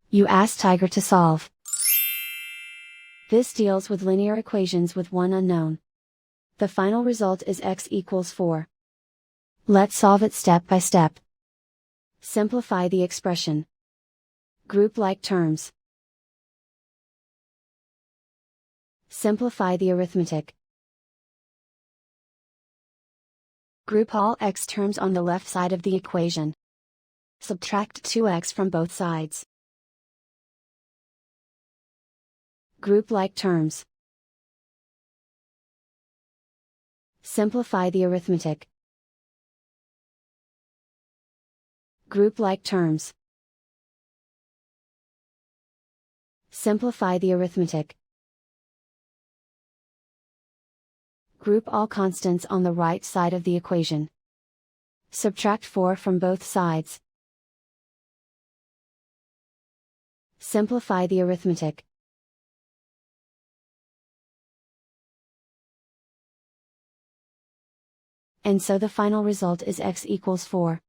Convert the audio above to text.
You ask Tiger to solve. This deals with linear equations with one unknown. The final result is x equals 4. Let's solve it step by step. Simplify the expression. Group like terms. Simplify the arithmetic. Group all x terms on the left side of the equation. Subtract 2x from both sides. Group like terms. Simplify the arithmetic. Group like terms. Simplify the arithmetic. Group all constants on the right side of the equation. Subtract 4 from both sides. Simplify the arithmetic. And so the final result is x equals 4.